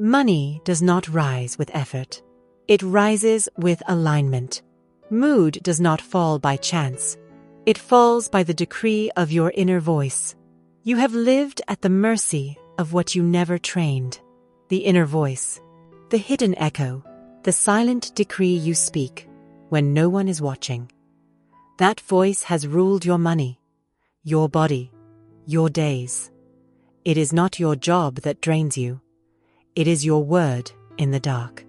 Money does not rise with effort. It rises with alignment. Mood does not fall by chance. It falls by the decree of your inner voice. You have lived at the mercy of what you never trained. The inner voice, the hidden echo, the silent decree you speak when no one is watching. That voice has ruled your money, your body, your days. It is not your job that drains you. It is your word in the dark.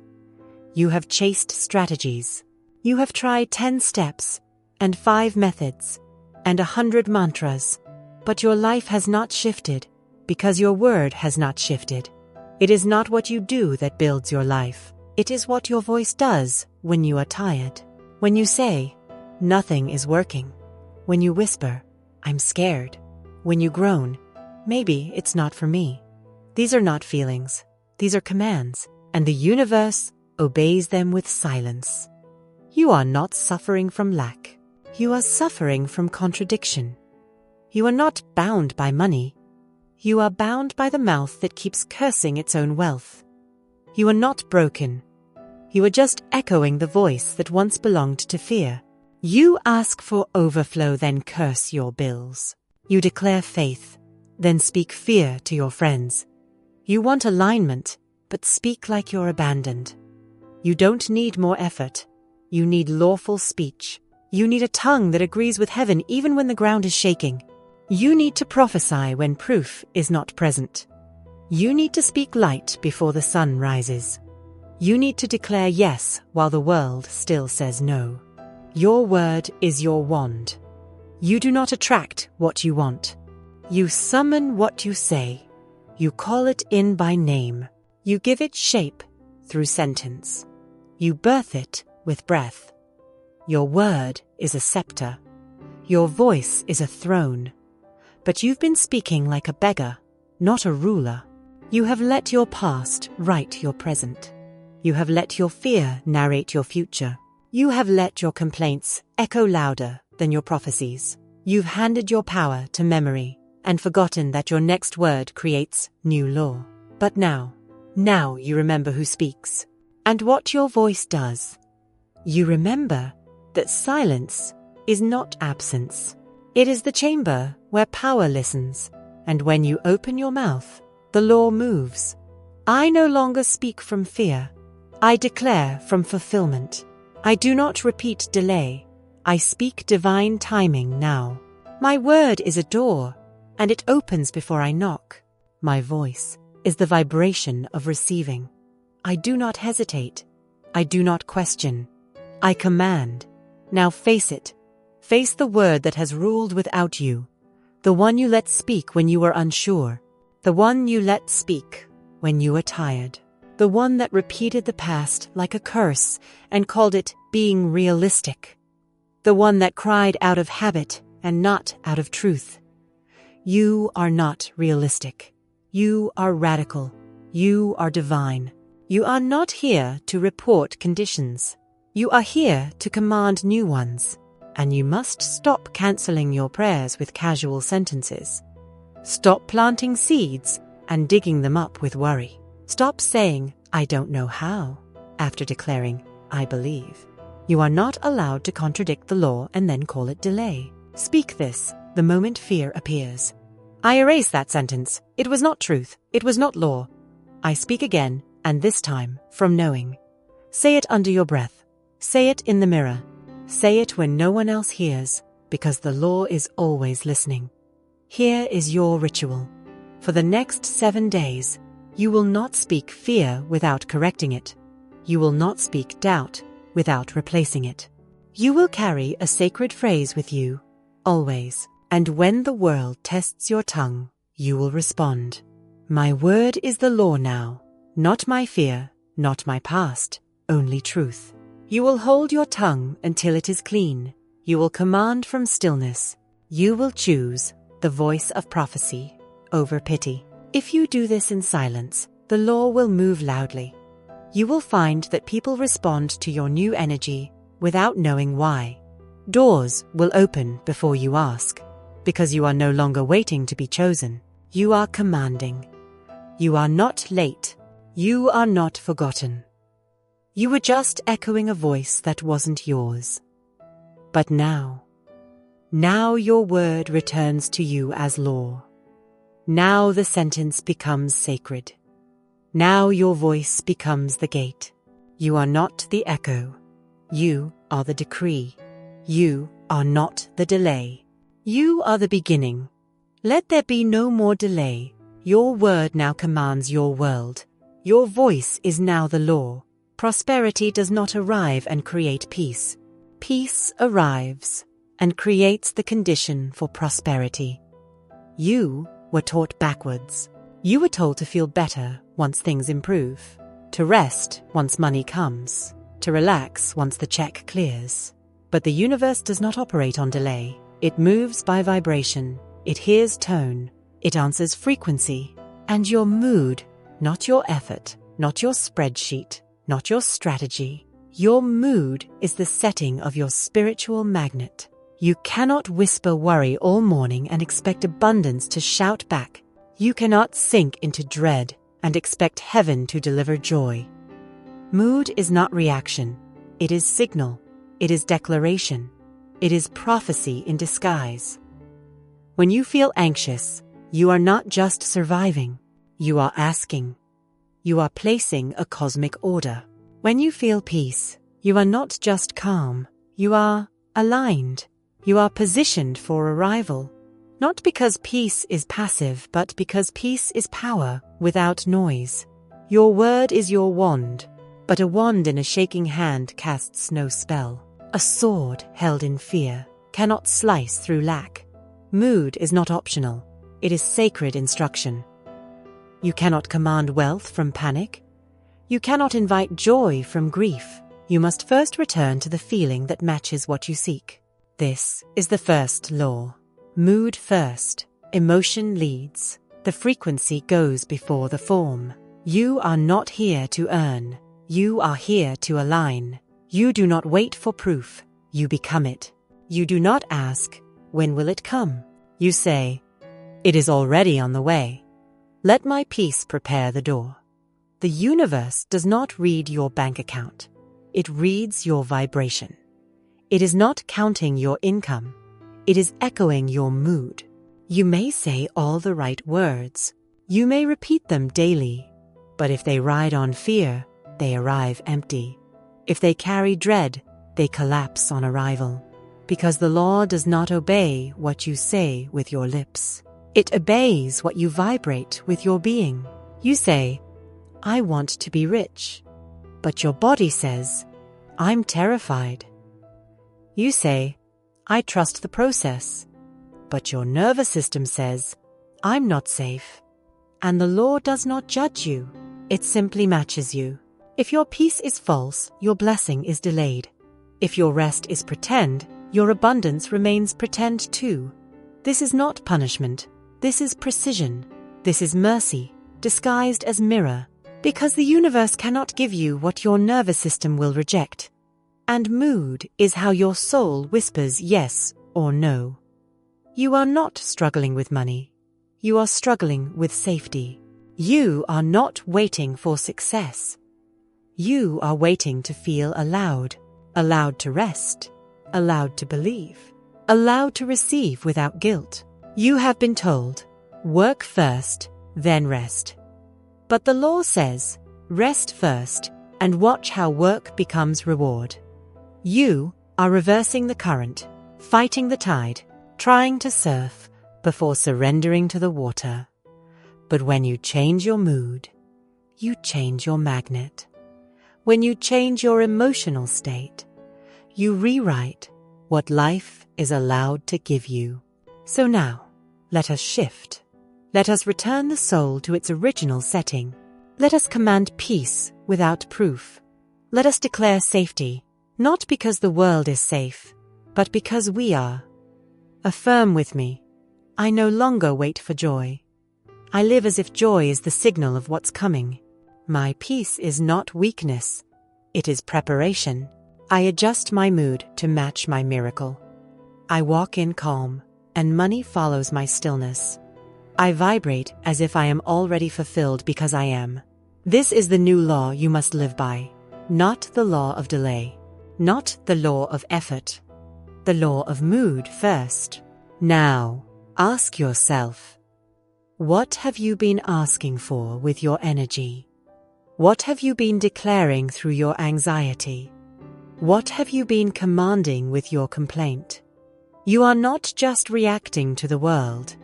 You have chased strategies. You have tried 10 steps and 5 methods and 100 mantras, but your life has not shifted because your word has not shifted. It is not what you do that builds your life. It is what your voice does when you are tired. When you say, nothing is working. When you whisper, I'm scared. When you groan, maybe it's not for me. These are not feelings. These are commands, and the universe obeys them with silence. You are not suffering from lack. You are suffering from contradiction. You are not bound by money. You are bound by the mouth that keeps cursing its own wealth. You are not broken. You are just echoing the voice that once belonged to fear. You ask for overflow, then curse your bills. You declare faith, then speak fear to your friends. You want alignment, but speak like you're abandoned. You don't need more effort. You need lawful speech. You need a tongue that agrees with heaven even when the ground is shaking. You need to prophesy when proof is not present. You need to speak light before the sun rises. You need to declare yes while the world still says no. Your word is your wand. You do not attract what you want. You summon what you say. You call it in by name. You give it shape through sentence. You birth it with breath. Your word is a scepter. Your voice is a throne. But you've been speaking like a beggar, not a ruler. You have let your past write your present. You have let your fear narrate your future. You have let your complaints echo louder than your prophecies. You've handed your power to memory and forgotten that your next word creates new law. But now you remember who speaks and what your voice does. You remember that silence is not absence. It is the chamber where power listens, and when you open your mouth, the law moves. I no longer speak from fear. I declare from fulfillment. I do not repeat delay. I speak divine timing now. My word is a door, and it opens before I knock. My voice is the vibration of receiving. I do not hesitate. I do not question. I command. Now face it. Face the word that has ruled without you. The one you let speak when you were unsure. The one you let speak when you were tired. The one that repeated the past like a curse and called it being realistic. The one that cried out of habit and not out of truth. You are not realistic. You are radical. You are divine. You are not here to report conditions. You are here to command new ones. And you must stop canceling your prayers with casual sentences. Stop planting seeds and digging them up with worry. Stop saying, I don't know how, after declaring, I believe. You are not allowed to contradict the law and then call it delay. Speak this the moment fear appears. I erase that sentence. It was not truth. It was not law. I speak again, and this time from knowing. Say it under your breath. Say it in the mirror. Say it when no one else hears, because the law is always listening. Here is your ritual. For the next 7 days, you will not speak fear without correcting it. You will not speak doubt without replacing it. You will carry a sacred phrase with you, always. And when the world tests your tongue, you will respond. My word is the law now, not my fear, not my past, only truth. You will hold your tongue until it is clean. You will command from stillness. You will choose the voice of prophecy over pity. If you do this in silence, the law will move loudly. You will find that people respond to your new energy without knowing why. Doors will open before you ask, because you are no longer waiting to be chosen. You are commanding. You are not late. You are not forgotten. You were just echoing a voice that wasn't yours. But now your word returns to you as law. Now the sentence becomes sacred. Now your voice becomes the gate. You are not the echo. You are the decree. You are not the delay. You are the beginning. Let there be no more delay. Your word now commands your world. Your voice is now the law. Prosperity does not arrive and create peace. Peace arrives and creates the condition for prosperity. You were taught backwards. You were told to feel better once things improve, to rest once money comes, to relax once the check clears. But the universe does not operate on delay. It moves by vibration. It hears tone. It answers frequency. And your mood, not your effort, not your spreadsheet, not your strategy. Your mood is the setting of your spiritual magnet. You cannot whisper worry all morning and expect abundance to shout back. You cannot sink into dread and expect heaven to deliver joy. Mood is not reaction. It is signal. It is declaration. It is prophecy in disguise. When you feel anxious, you are not just surviving. You are asking. You are placing a cosmic order. When you feel peace, you are not just calm. You are aligned. You are positioned for arrival. Not because peace is passive, but because peace is power without noise. Your word is your wand, but a wand in a shaking hand casts no spell. A sword held in fear cannot slice through lack. Mood is not optional. It is sacred instruction. You cannot command wealth from panic. You cannot invite joy from grief. You must first return to the feeling that matches what you seek. This is the first law. Mood first. Emotion leads. The frequency goes before the form. You are not here to earn. You are here to align. You do not wait for proof. You become it. You do not ask, when will it come? You say, it is already on the way. Let my peace prepare the door. The universe does not read your bank account. It reads your vibration. It is not counting your income. It is echoing your mood. You may say all the right words. You may repeat them daily. But if they ride on fear, they arrive empty. If they carry dread, they collapse on arrival. Because the law does not obey what you say with your lips. It obeys what you vibrate with your being. You say, I want to be rich. But your body says, I'm terrified. You say, I trust the process. But your nervous system says, I'm not safe. And the law does not judge you. It simply matches you. If your peace is false, your blessing is delayed. If your rest is pretend, your abundance remains pretend too. This is not punishment. This is precision. This is mercy, disguised as mirror. Because the universe cannot give you what your nervous system will reject. And mood is how your soul whispers yes or no. You are not struggling with money. You are struggling with safety. You are not waiting for success. You are waiting to feel allowed. Allowed to rest. Allowed to believe. Allowed to receive without guilt. You have been told, work first, then rest. But the law says, rest first, and watch how work becomes reward. You are reversing the current, fighting the tide, trying to surf before surrendering to the water. But when you change your mood, you change your magnet. When you change your emotional state, you rewrite what life is allowed to give you. So now, let us shift. Let us return the soul to its original setting. Let us command peace without proof. Let us declare safety, not because the world is safe, but because we are. Affirm with me, I no longer wait for joy. I live as if joy is the signal of what's coming. My peace is not weakness. It is preparation. I adjust my mood to match my miracle. I walk in calm, and money follows my stillness. I vibrate as if I am already fulfilled because I am. This is the new law you must live by, not the law of delay, not the law of effort, the law of mood first. Now, ask yourself, what have you been asking for with your energy? What have you been declaring through your anxiety? What have you been commanding with your complaint? You are not just reacting to the world.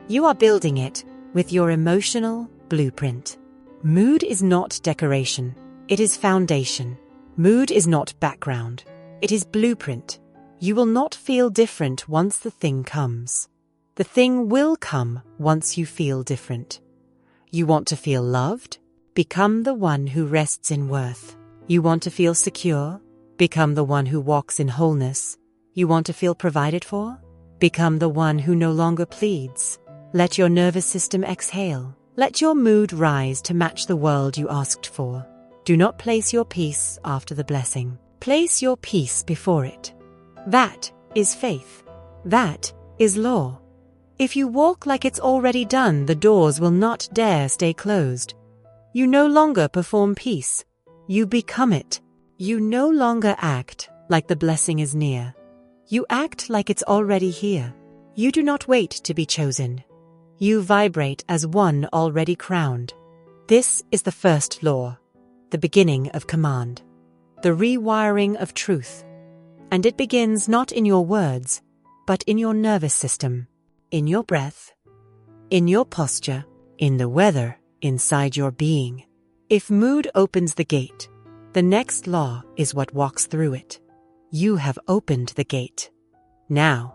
You are building it with your emotional blueprint. Mood is not decoration. It is foundation. Mood is not background. It is blueprint. You will not feel different once the thing comes. The thing will come once you feel different. You want to feel loved? Become the one who rests in worth. You want to feel secure? Become the one who walks in wholeness. You want to feel provided for? Become the one who no longer pleads. Let your nervous system exhale. Let your mood rise to match the world you asked for. Do not place your peace after the blessing. Place your peace before it. That is faith. That is law. If you walk like it's already done, the doors will not dare stay closed. You no longer perform peace. You become it. You no longer act like the blessing is near. You act like it's already here. You do not wait to be chosen. You vibrate as one already crowned. This is the first law, the beginning of command, the rewiring of truth. And it begins not in your words, but in your nervous system, in your breath, in your posture, in the weather inside your being. If mood opens the gate, the next law is what walks through it. You have opened the gate. Now,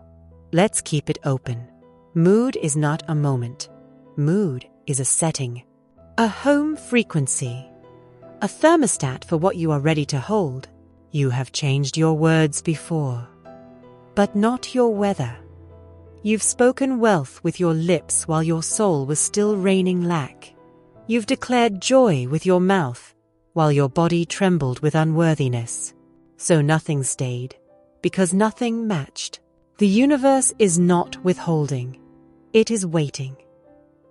let's keep it open. Mood is not a moment. Mood is a setting, a home frequency, a thermostat for what you are ready to hold. You have changed your words before, but not your weather. You've spoken wealth with your lips while your soul was still raining lack. You've declared joy with your mouth while your body trembled with unworthiness. So nothing stayed, because nothing matched. The universe is not withholding. It is waiting.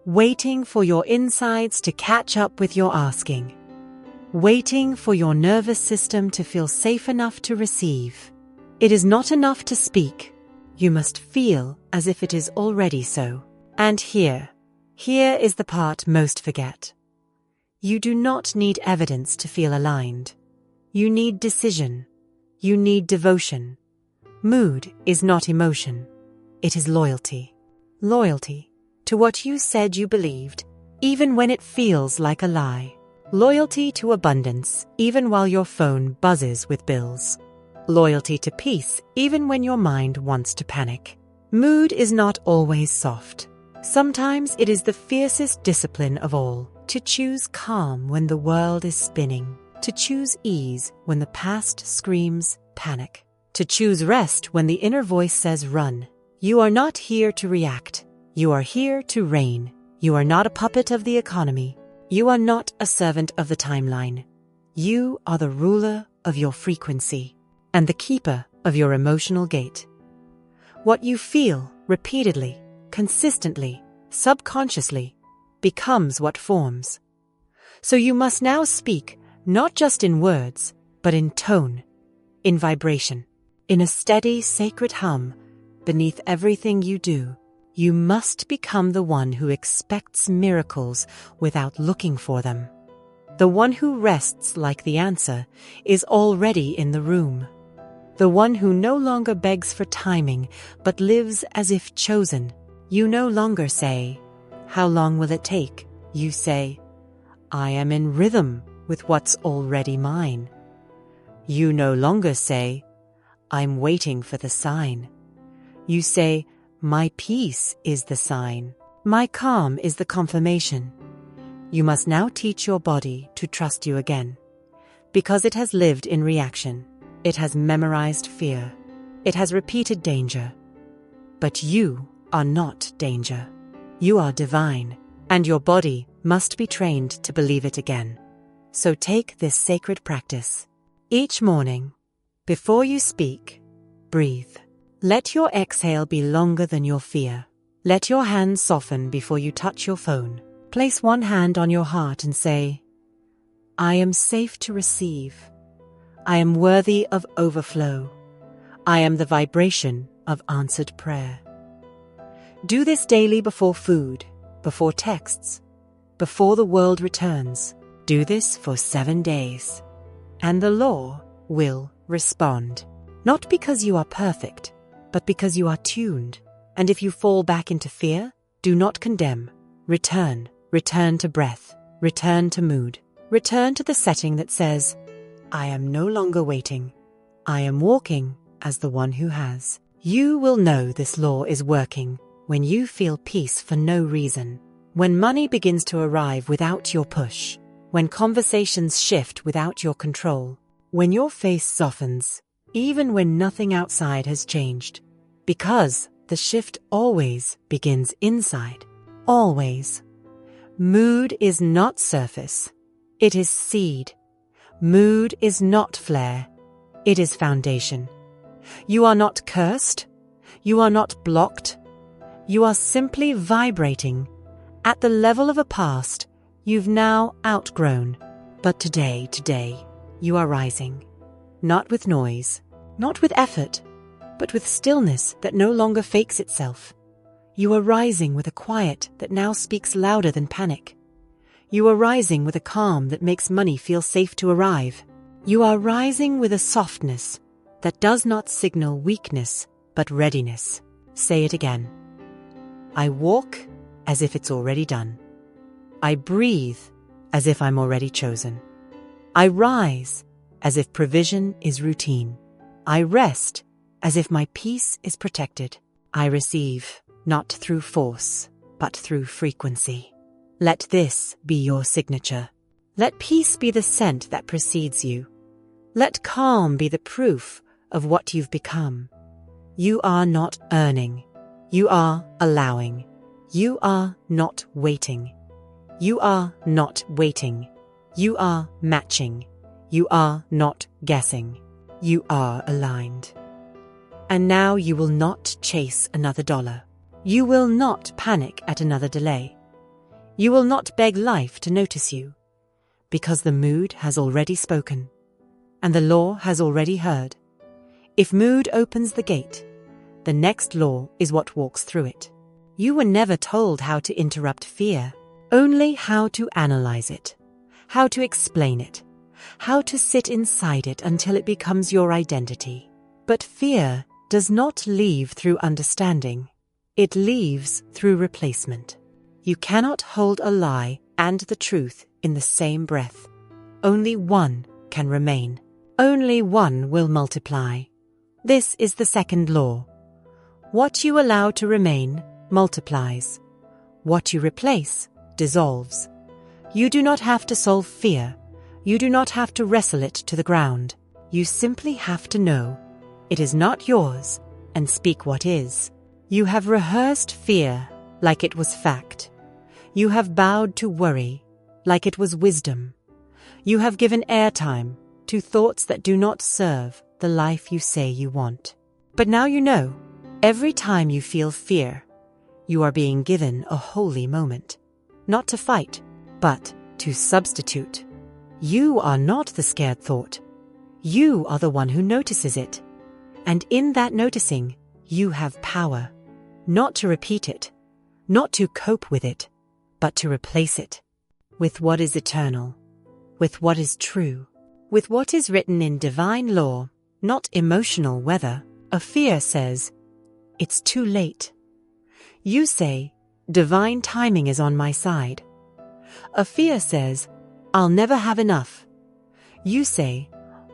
Waiting for your insides to catch up with your asking. Waiting for your nervous system to feel safe enough to receive. It is not enough to speak. You must feel as if it is already so. And here is the part most forget. You do not need evidence to feel aligned. You need decision. You need devotion. Mood is not emotion. It is loyalty. Loyalty to what you said you believed, even when it feels like a lie. Loyalty to abundance, even while your phone buzzes with bills. Loyalty to peace, even when your mind wants to panic. Mood is not always soft. Sometimes it is the fiercest discipline of all, to choose calm when the world is spinning, to choose ease when the past screams panic, to choose rest when the inner voice says run. You are not here to react. You are here to reign. You are not a puppet of the economy. You are not a servant of the timeline. You are the ruler of your frequency and the keeper of your emotional gate. What you feel repeatedly, consistently, subconsciously, becomes what forms. So you must now speak not just in words, but in tone, in vibration, in a steady, sacred hum beneath everything you do. You must become the one who expects miracles without looking for them. The one who rests like the answer is already in the room. The one who no longer begs for timing, but lives as if chosen. You no longer say, "How long will it take?" You say, "I am in rhythm with what's already mine." You no longer say, "I'm waiting for the sign." You say, "My peace is the sign. My calm is the confirmation." You must now teach your body to trust you again, because it has lived in reaction. It has memorized fear. It has repeated danger. But you are not danger. You are divine, and your body must be trained to believe it again. So take this sacred practice. Each morning, before you speak, breathe. Let your exhale be longer than your fear. Let your hands soften before you touch your phone. Place one hand on your heart and say, I am safe to receive. I am worthy of overflow. I am the vibration of answered prayer. Do this daily before food, before texts, before the world returns. Do this for 7 days, and the law will respond. Not because you are perfect, but because you are tuned. And if you fall back into fear, do not condemn. Return to breath, return to mood, return to the setting that says, I am no longer waiting. I am walking as the one who has. You will know this law is working when you feel peace for no reason, when money begins to arrive without your push, when conversations shift without your control, when your face softens, even when nothing outside has changed. Because the shift always begins inside. Always. Mood is not surface. It is seed. Mood is not flare. It is foundation. You are not cursed. You are not blocked. You are simply vibrating at the level of a past you've now outgrown. But today, you are rising. Not with noise, not with effort, but with stillness that no longer fakes itself. You are rising with a quiet that now speaks louder than panic. You are rising with a calm that makes money feel safe to arrive. You are rising with a softness that does not signal weakness, but readiness. Say it again. I walk as if it's already done. I breathe as if I'm already chosen. I rise as if provision is routine. I rest as if my peace is protected. I receive, not through force, but through frequency. Let this be your signature. Let peace be the scent that precedes you. Let calm be the proof of what you've become. You are not earning. You are allowing. You are not waiting. You are not waiting. You are matching. You are not guessing. You are aligned. And now you will not chase another dollar. You will not panic at another delay. You will not beg life to notice you, because the mood has already spoken, and the law has already heard. If mood opens the gate, the next law is what walks through it. You were never told how to interrupt fear, only how to analyze it, how to explain it, how to sit inside it until it becomes your identity. But fear does not leave through understanding. It leaves through replacement. You cannot hold a lie and the truth in the same breath. Only one can remain. Only one will multiply. This is the second law. What you allow to remain multiplies. What you replace dissolves. You do not have to solve fear. You do not have to wrestle it to the ground. You simply have to know it is not yours and speak what is. You have rehearsed fear like it was fact. You have bowed to worry like it was wisdom. You have given airtime to thoughts that do not serve the life you say you want. But now you know, every time you feel fear, you are being given a holy moment. Not to fight, but to substitute. You are not the scared thought. You are the one who notices it. And in that noticing, you have power. Not to repeat it, not to cope with it, but to replace it with what is eternal, with what is true, with what is written in divine law, not emotional weather. A fear says, it's too late. You say, divine timing is on my side. A fear says, I'll never have enough. You say,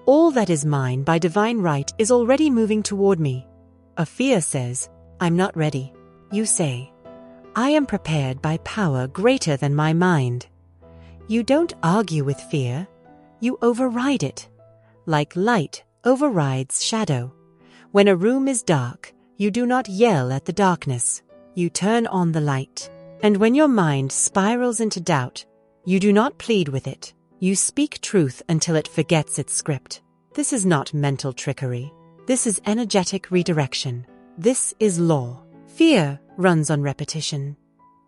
all that is mine by divine right is already moving toward me. A fear says, I'm not ready. You say, I am prepared by power greater than my mind. You don't argue with fear. You override it. Like light overrides shadow. When a room is dark, you do not yell at the darkness. You turn on the light. And when your mind spirals into doubt, you do not plead with it. You speak truth until it forgets its script. This is not mental trickery. This is energetic redirection. This is law. Fear runs on repetition,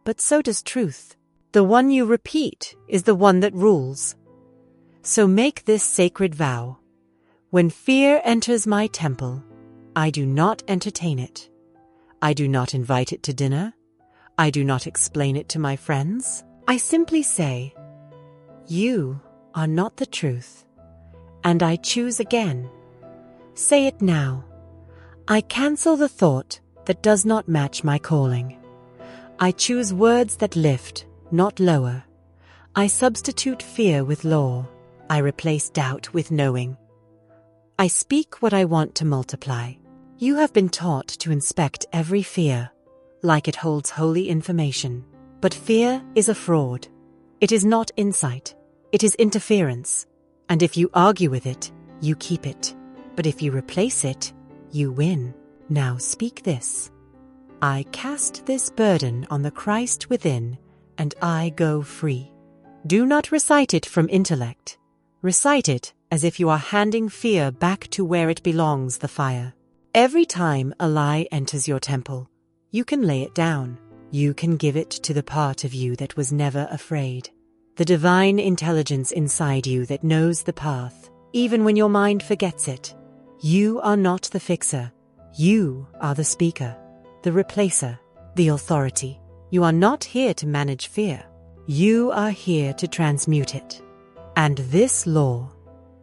but so does truth. The one you repeat is the one that rules. So make this sacred vow. When fear enters my temple, I do not entertain it. I do not invite it to dinner. I do not explain it to my friends. I simply say, you are not the truth, and I choose again. Say it now. I cancel the thought that does not match my calling. I choose words that lift, not lower. I substitute fear with law. I replace doubt with knowing. I speak what I want to multiply. You have been taught to inspect every fear, like it holds holy information. But fear is a fraud. It is not insight. It is interference. And if you argue with it, you keep it. But if you replace it, you win. Now speak this. I cast this burden on the Christ within, and I go free. Do not recite it from intellect. Recite it as if you are handing fear back to where it belongs, the fire. Every time a lie enters your temple, you can lay it down. You can give it to the part of you that was never afraid. The divine intelligence inside you that knows the path, even when your mind forgets it. You are not the fixer. You are the speaker, the replacer, the authority. You are not here to manage fear. You are here to transmute it. And this law,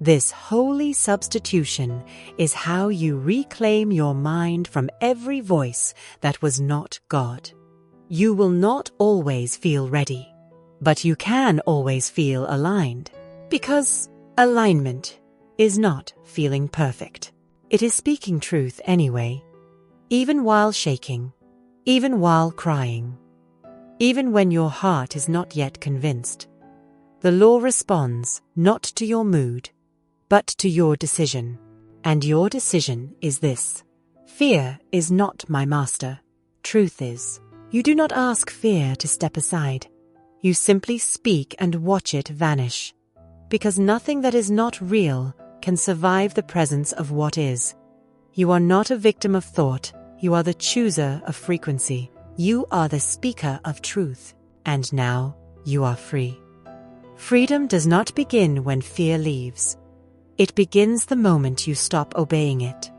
this holy substitution, is how you reclaim your mind from every voice that was not God. You will not always feel ready, but you can always feel aligned, because alignment is not feeling perfect. It is speaking truth anyway, even while shaking, even while crying, even when your heart is not yet convinced. The law responds not to your mood, but to your decision. And your decision is this. Fear is not my master. Truth is. You do not ask fear to step aside. You simply speak and watch it vanish. Because nothing that is not real can survive the presence of what is. You are not a victim of thought. You are the chooser of frequency. You are the speaker of truth. And now you are free. Freedom does not begin when fear leaves. It begins the moment you stop obeying it.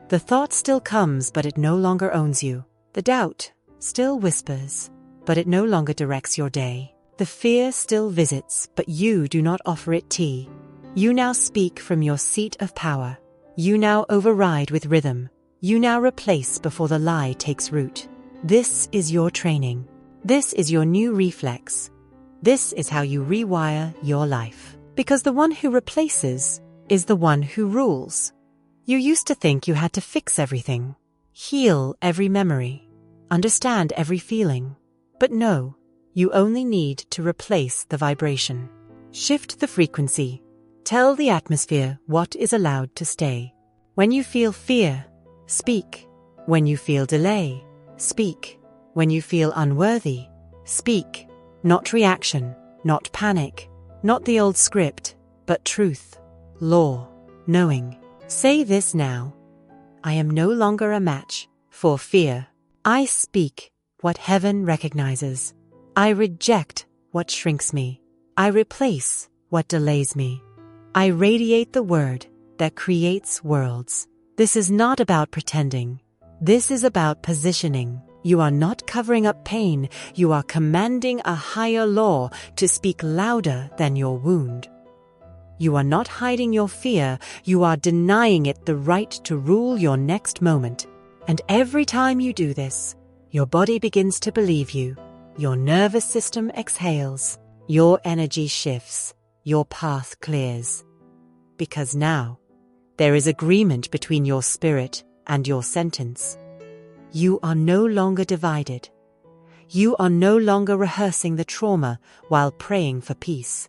The thought still comes, but it no longer owns you. The doubt still whispers, but it no longer directs your day. The fear still visits, but you do not offer it tea. You now speak from your seat of power. You now override with rhythm. You now replace before the lie takes root. This is your training. This is your new reflex. This is how you rewire your life. Because the one who replaces is the one who rules. You used to think you had to fix everything, heal every memory, understand every feeling. But no, you only need to replace the vibration. Shift the frequency. Tell the atmosphere what is allowed to stay. When you feel fear, speak. When you feel delay, speak. When you feel unworthy, speak. Not reaction, not panic, not the old script, but truth, law, knowing. Say this now. I am no longer a match for fear. I speak what heaven recognizes. I reject what shrinks me. I replace what delays me. I radiate the word that creates worlds. This is not about pretending. This is about positioning. You are not covering up pain. You are commanding a higher law to speak louder than your wound. You are not hiding your fear. You are denying it the right to rule your next moment. And every time you do this, your body begins to believe you. Your nervous system exhales. Your energy shifts. Your path clears. Because now, there is agreement between your spirit and your sentence. You are no longer divided. You are no longer rehearsing the trauma while praying for peace.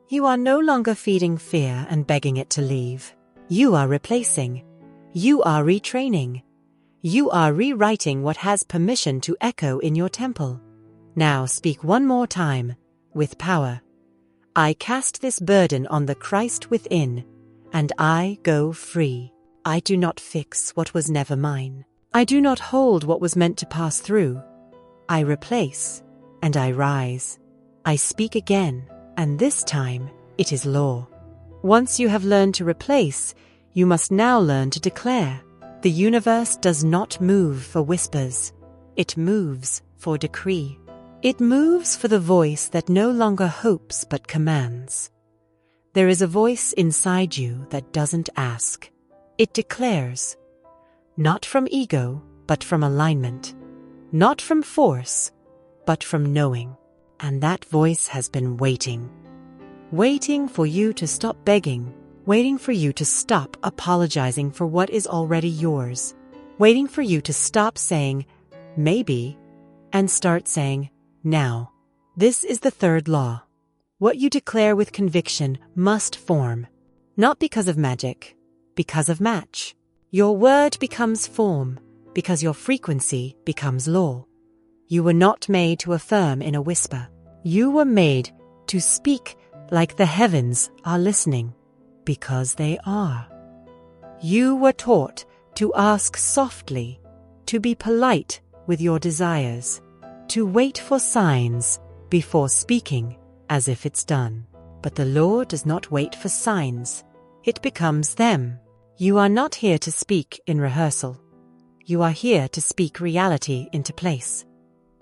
You are no longer feeding fear and begging it to leave. You are replacing. You are retraining. You are rewriting what has permission to echo in your temple. Now speak one more time, with power. I cast this burden on the Christ within, and I go free. I do not fix what was never mine. I do not hold what was meant to pass through. I replace, and I rise. I speak again, and this time it is law. Once you have learned to replace, you must now learn to declare. The universe does not move for whispers. It moves for decree. It moves for the voice that no longer hopes but commands. There is a voice inside you that doesn't ask. It declares, not from ego, but from alignment. Not from force, but from knowing. And that voice has been waiting. Waiting for you to stop begging. Waiting for you to stop apologizing for what is already yours. Waiting for you to stop saying, maybe, and start saying, now. This is the third law. What you declare with conviction must form. Not because of magic, because of match. Your word becomes form, because your frequency becomes law. You were not made to affirm in a whisper. You were made to speak like the heavens are listening, because they are. You were taught to ask softly, to be polite with your desires, to wait for signs before speaking as if it's done. But the law does not wait for signs. It becomes them. You are not here to speak in rehearsal. You are here to speak reality into place,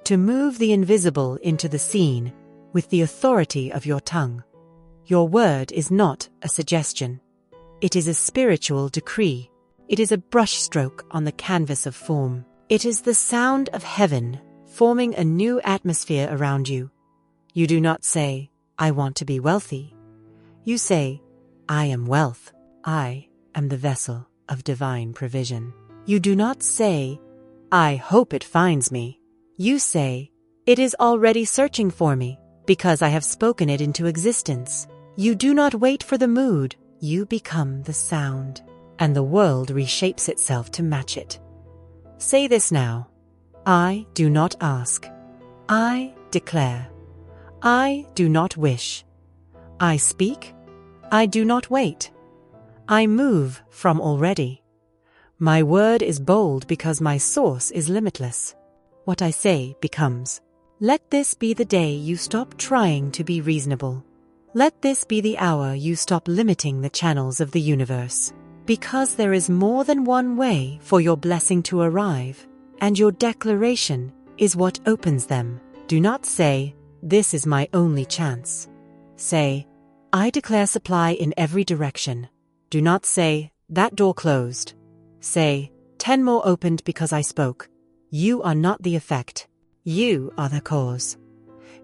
to move the invisible into the seen with the authority of your tongue. Your word is not a suggestion. It is a spiritual decree. It is a brushstroke on the canvas of form. It is the sound of heaven forming a new atmosphere around you. You do not say, I want to be wealthy. You say, I am wealth. I am the vessel of divine provision. You do not say, I hope it finds me. You say, it is already searching for me, because I have spoken it into existence. You do not wait for the mood. You become the sound, and the world reshapes itself to match it. Say this now. I do not ask. I declare. I do not wish. I speak. I do not wait. I move from already. My word is bold because my source is limitless. What I say becomes. Let this be the day you stop trying to be reasonable. Let this be the hour you stop limiting the channels of the universe. Because there is more than one way for your blessing to arrive, and your declaration is what opens them. Do not say, this is my only chance. Say, I declare supply in every direction. Do not say, that door closed. Say, 10 more opened because I spoke. You are not the effect. You are the cause.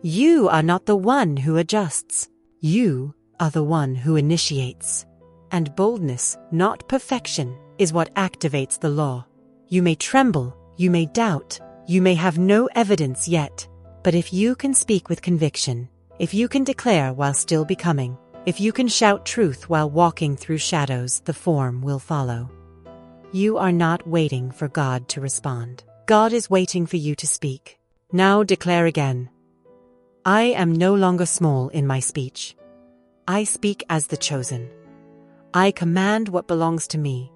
You are not the one who adjusts. You are the one who initiates. And boldness, not perfection, is what activates the law. You may tremble, you may doubt, you may have no evidence yet. But if you can speak with conviction, if you can declare while still becoming, if you can shout truth while walking through shadows, the form will follow. You are not waiting for God to respond. God is waiting for you to speak. Now declare again. I am no longer small in my speech. I speak as the chosen. I command what belongs to me,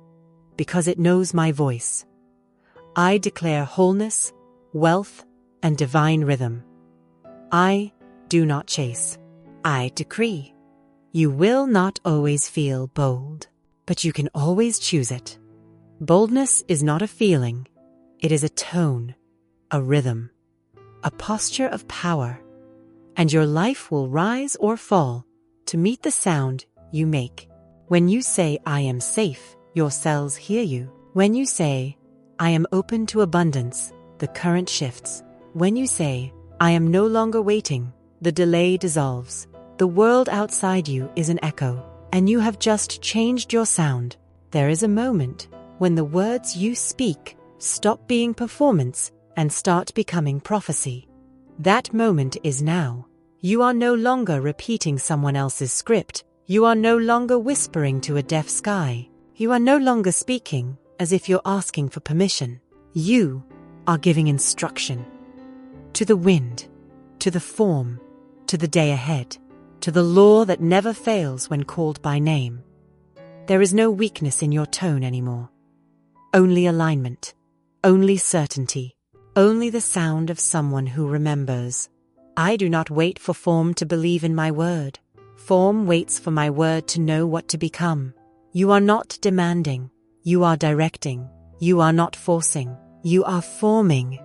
because it knows my voice. I declare wholeness, wealth, and divine rhythm. I do not chase. I decree. You will not always feel bold, but you can always choose it. Boldness is not a feeling. It is a tone, a rhythm, a posture of power, and your life will rise or fall to meet the sound you make. When you say, I am safe, your cells hear you. When you say, I am open to abundance, the current shifts. When you say, I am no longer waiting, the delay dissolves. The world outside you is an echo, and you have just changed your sound. There is a moment when the words you speak stop being performance and start becoming prophecy. That moment is now. You are no longer repeating someone else's script. You are no longer whispering to a deaf sky. You are no longer speaking as if you're asking for permission. You are giving instruction. To the wind, to the form, to the day ahead, to the law that never fails when called by name. There is no weakness in your tone anymore. Only alignment, only certainty, only the sound of someone who remembers. I do not wait for form to believe in my word. Form waits for my word to know what to become. You are not demanding. You are directing. You are not forcing. You are forming.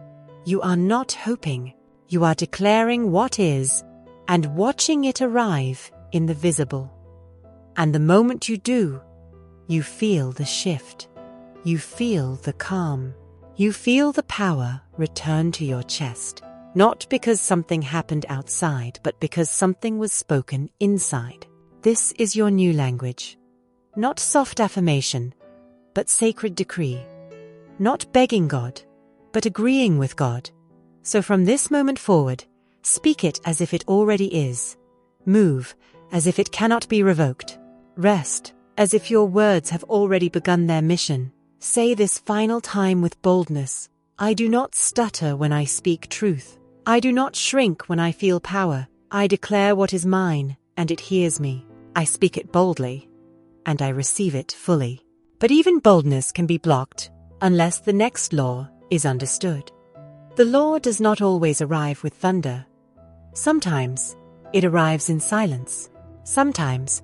You are not hoping. You are declaring what is and watching it arrive in the visible. And the moment you do, you feel the shift. You feel the calm. You feel the power return to your chest. Not because something happened outside, but because something was spoken inside. This is your new language. Not soft affirmation, but sacred decree. Not begging God, but agreeing with God. So from this moment forward, speak it as if it already is. Move as if it cannot be revoked. Rest as if your words have already begun their mission. Say this final time with boldness. I do not stutter when I speak truth. I do not shrink when I feel power. I declare what is mine, and it hears me. I speak it boldly, and I receive it fully. But even boldness can be blocked unless the next law is understood. The law does not always arrive with thunder. Sometimes it arrives in silence. Sometimes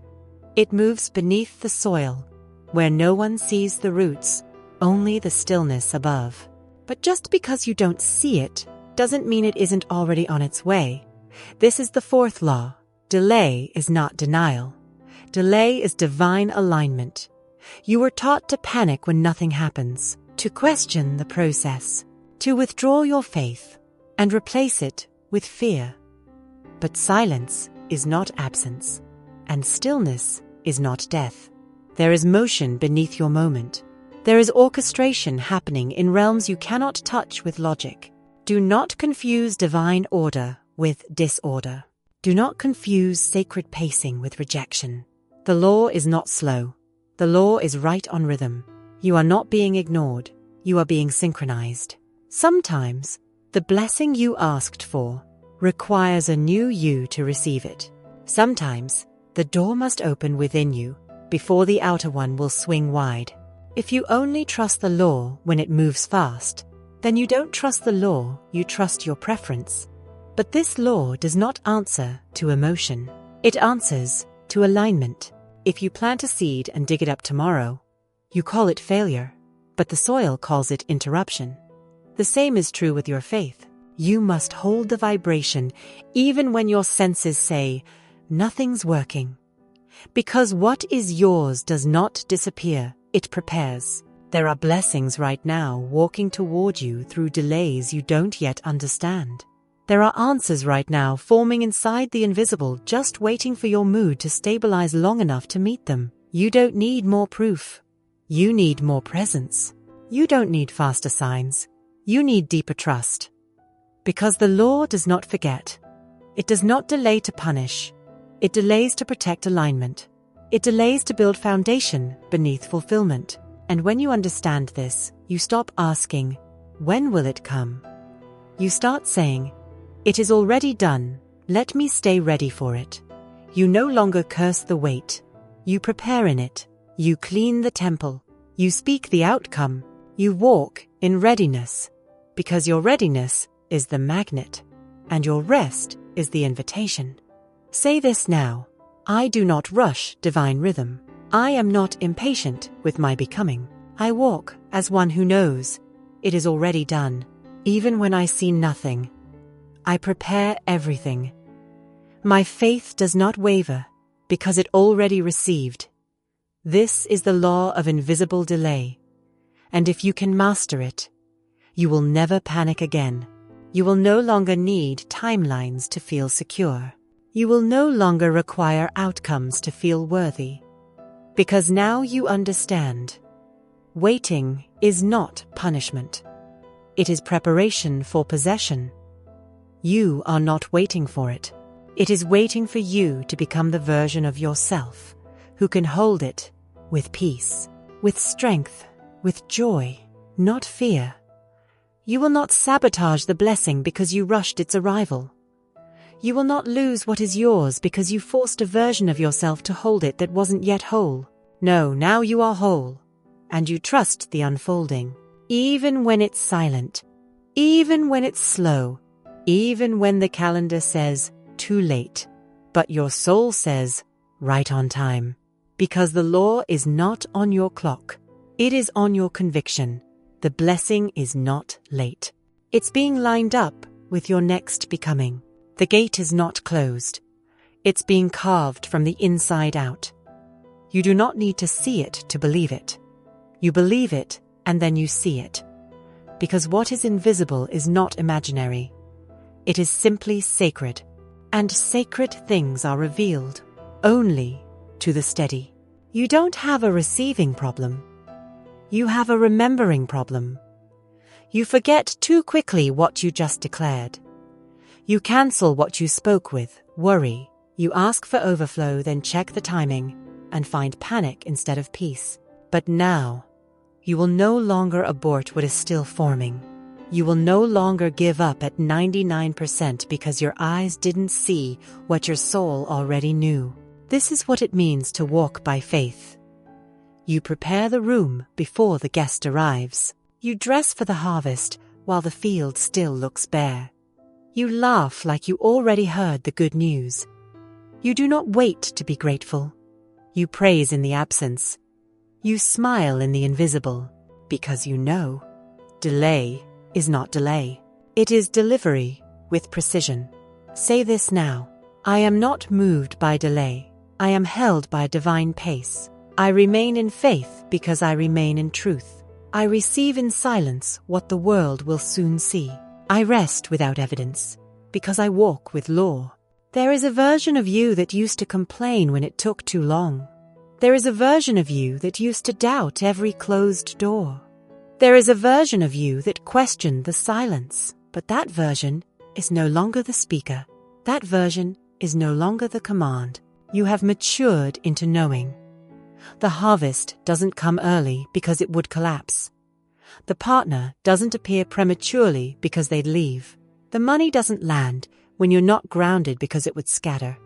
it moves beneath the soil, where no one sees the roots, only the stillness above. But just because you don't see it doesn't mean it isn't already on its way. This is the fourth law. Delay is not denial. Delay is divine alignment. You were taught to panic when nothing happens, to question the process, to withdraw your faith and replace it with fear. But silence is not absence, and stillness is not death. There is motion beneath your moment. There is orchestration happening in realms you cannot touch with logic. Do not confuse divine order with disorder. Do not confuse sacred pacing with rejection. The law is not slow. The law is right on rhythm. You are not being ignored. You are being synchronized. Sometimes, the blessing you asked for requires a new you to receive it. Sometimes, the door must open within you before the outer one will swing wide. If you only trust the law when it moves fast, then you don't trust the law, you trust your preference. But this law does not answer to emotion. It answers to alignment. If you plant a seed and dig it up tomorrow, you call it failure, but the soil calls it interruption. The same is true with your faith. You must hold the vibration even when your senses say, nothing's working. Because what is yours does not disappear, it prepares. There are blessings right now walking toward you through delays you don't yet understand. There are answers right now forming inside the invisible, just waiting for your mood to stabilize long enough to meet them. You don't need more proof. You need more presence. You don't need faster signs. You need deeper trust. Because the law does not forget. It does not delay to punish. It delays to protect alignment. It delays to build foundation beneath fulfillment. And when you understand this, you stop asking, when will it come? You start saying, it is already done, let me stay ready for it. You no longer curse the wait. You prepare in it. You clean the temple. You speak the outcome. You walk in readiness. Because your readiness is the magnet, and your rest is the invitation. Say this now. I do not rush divine rhythm. I am not impatient with my becoming. I walk as one who knows it is already done. Even when I see nothing, I prepare everything. My faith does not waver because it already received. This is the law of invisible delay. And if you can master it, you will never panic again. You will no longer need timelines to feel secure. You will no longer require outcomes to feel worthy. Because now you understand. Waiting is not punishment. It is preparation for possession. You are not waiting for it. It is waiting for you to become the version of yourself who can hold it with peace, with strength, with joy, not fear. You will not sabotage the blessing because you rushed its arrival. You will not lose what is yours because you forced a version of yourself to hold it that wasn't yet whole. No, now you are whole, and you trust the unfolding, even when it's silent, even when it's slow, even when the calendar says, too late. But your soul says, right on time. Because the law is not on your clock. It is on your conviction. The blessing is not late. It's being lined up with your next becoming. The gate is not closed. It's being carved from the inside out. You do not need to see it to believe it. You believe it and then you see it. Because what is invisible is not imaginary. It is simply sacred. And sacred things are revealed only to the steady. You don't have a receiving problem. You have a remembering problem. You forget too quickly what you just declared. You cancel what you spoke with, worry. You ask for overflow, then check the timing and find panic instead of peace. But now, you will no longer abort what is still forming. You will no longer give up at 99% because your eyes didn't see what your soul already knew. This is what it means to walk by faith. You prepare the room before the guest arrives. You dress for the harvest while the field still looks bare. You laugh like you already heard the good news. You do not wait to be grateful. You praise in the absence. You smile in the invisible because you know delay is not delay. It is delivery with precision. Say this now. I am not moved by delay. I am held by divine pace. I remain in faith because I remain in truth. I receive in silence what the world will soon see. I rest without evidence because I walk with law. There is a version of you that used to complain when it took too long. There is a version of you that used to doubt every closed door. There is a version of you that questioned the silence, but that version is no longer the speaker. That version is no longer the command. You have matured into knowing. The harvest doesn't come early because it would collapse. The partner doesn't appear prematurely because they'd leave. The money doesn't land when you're not grounded because it would scatter.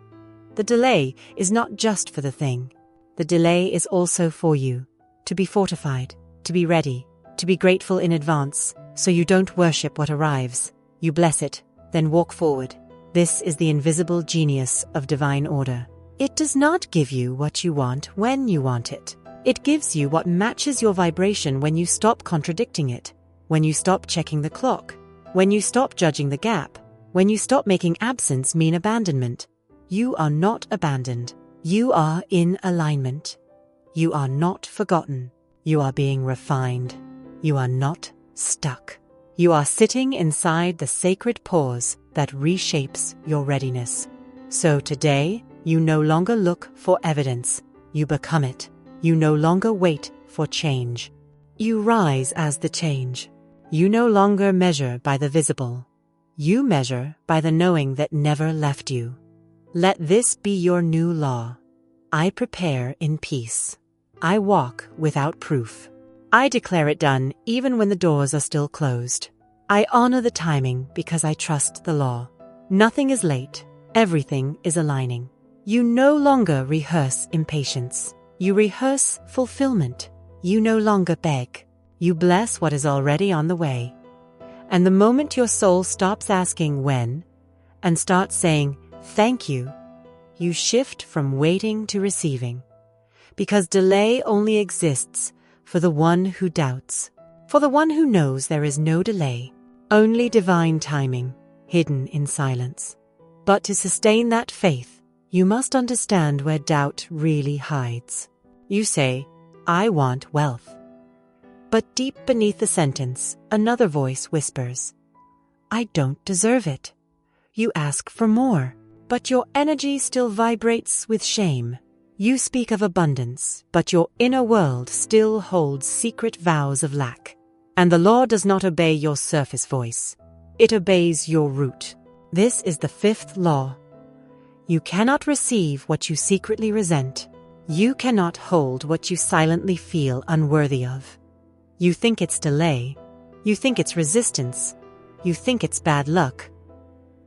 The delay is not just for the thing. The delay is also for you, to be fortified, to be ready, to be grateful in advance, so you don't worship what arrives. You bless it, then walk forward. This is the invisible genius of divine order. It does not give you what you want when you want it. It gives you what matches your vibration when you stop contradicting it, when you stop checking the clock, when you stop judging the gap, when you stop making absence mean abandonment. You are not abandoned. You are in alignment. You are not forgotten. You are being refined. You are not stuck. You are sitting inside the sacred pause that reshapes your readiness. So today, you no longer look for evidence. You become it. You no longer wait for change. You rise as the change. You no longer measure by the visible. You measure by the knowing that never left you. Let this be your new law. I prepare in peace. I walk without proof. I declare it done even when the doors are still closed. I honor the timing because I trust the law. Nothing is late. Everything is aligning. You no longer rehearse impatience. You rehearse fulfillment. You no longer beg. You bless what is already on the way. And the moment your soul stops asking when and starts saying thank you, you shift from waiting to receiving. Because delay only exists for the one who doubts. For the one who knows there is no delay, only divine timing, hidden in silence. But to sustain that faith, you must understand where doubt really hides. You say, I want wealth. But deep beneath the sentence, another voice whispers, I don't deserve it. You ask for more, but your energy still vibrates with shame. You speak of abundance, but your inner world still holds secret vows of lack. And the law does not obey your surface voice. It obeys your root. This is the fifth law. You cannot receive what you secretly resent. You cannot hold what you silently feel unworthy of. You think it's delay. You think it's resistance. You think it's bad luck.